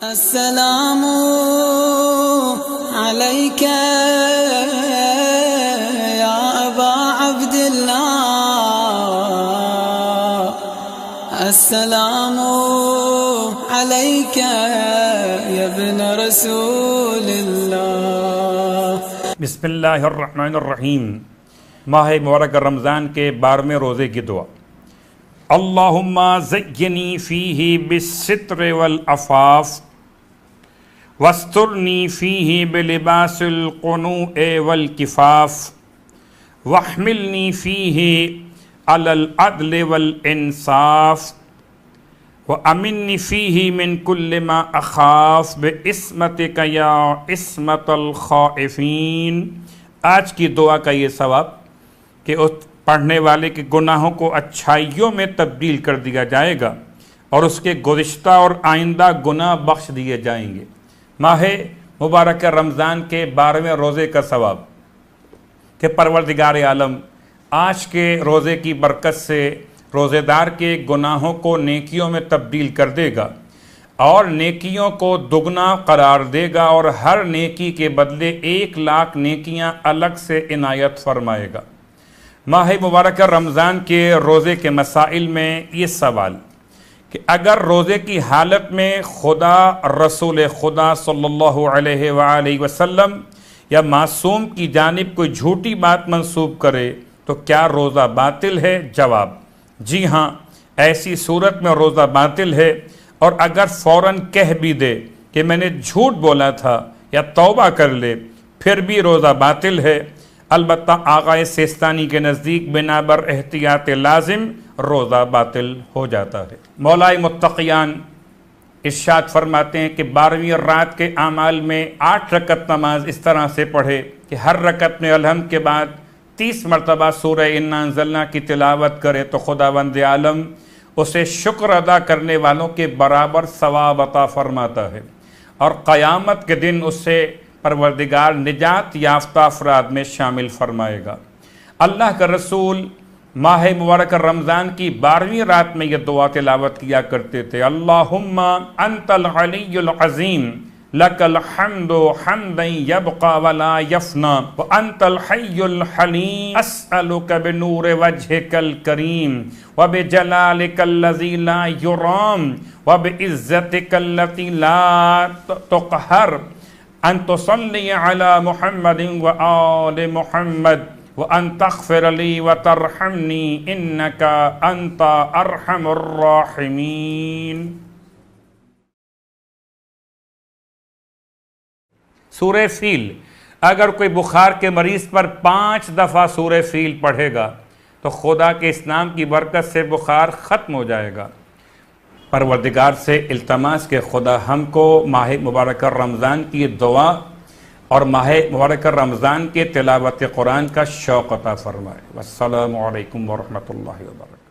السلام عليك يا أبا عبد الله السلام عليك يا ابن رسول الله بسم اللہ الرحمن الرحیم۔ ماہ مبارک رمضان کے 12ویں روزے کی دعا۔ اللہم زینی فیہ بالستر والعفاف واسترنی فیہ بلباس القنوع والکفاف واحملنی فیہ علی العدل والانصاف وامنی فیہ من کل ما اخاف بعصمتک یا عصمت الخائفین۔ آج کی دعا کا یہ ثواب کہ اس پڑھنے والے کے گناہوں کو اچھائیوں میں تبدیل کر دیا جائے گا اور اس کے گزشتہ اور آئندہ گناہ بخش دیے جائیں گے۔ ماہ مبارک رمضان کے 12ویں روزے کا ثواب کہ پروردگار عالم آج کے روزے کی برکت سے روزے دار کے گناہوں کو نیکیوں میں تبدیل کر دے گا اور نیکیوں کو دگنا قرار دے گا اور ہر نیکی کے بدلے 1,00,000 نیکیاں الگ سے عنایت فرمائے گا۔ ماہ مبارک رمضان کے روزے کے مسائل میں یہ سوال کہ اگر روزے کی حالت میں خدا، رسول خدا صلی اللہ علیہ وآلہ وسلم یا معصوم کی جانب کوئی جھوٹی بات منسوب کرے تو کیا روزہ باطل ہے؟ جواب: جی ہاں، ایسی صورت میں روزہ باطل ہے، اور اگر فوراً کہہ بھی دے کہ میں نے جھوٹ بولا تھا یا توبہ کر لے پھر بھی روزہ باطل ہے۔ البتہ آغائے سیستانی کے نزدیک بنا بر احتیاط لازم روزہ باطل ہو جاتا ہے۔ مولائے متقیان ارشاد فرماتے ہیں کہ 12ویں رات کے اعمال میں 8 رکعت نماز اس طرح سے پڑھے کہ ہر رکعت میں الحمد کے بعد 30 مرتبہ سورہ انا انزلنا کی تلاوت کرے تو خداوند عالم اسے شکر ادا کرنے والوں کے برابر ثواب عطا فرماتا ہے، اور قیامت کے دن اسے پروردگار نجات یافتہ افراد میں شامل فرمائے گا۔ اللہ کا رسول ماہ مبارک رمضان کی 12ویں رات میں یہ دعا تلاوت کیا کرتے تھے: اللہم انت العلی العظیم لک الحمد حمدا یبقى ولا یفنى وانت الحی الحلیم اسألک بنور وجهک الکریم وبجلالک الذی لا یرام وبعزتک التي لا تقہر ان تصلی علی محمد وآل محمد وان تغفر لی وترحمنی انک انت ارحم الراحمین۔ سورہ فیل، اگر کوئی بخار کے مریض پر 5 دفعہ سورہ فیل پڑھے گا تو خدا کے اس نام کی برکت سے بخار ختم ہو جائے گا۔ پروردگار سے التماس کہ خدا ہم کو ماہ مبارک رمضان کی دعا اور ماہ مبارک رمضان کے تلاوت قرآن کا شوق عطا فرمائے۔ والسلام علیکم ورحمۃ اللہ وبرکاتہ۔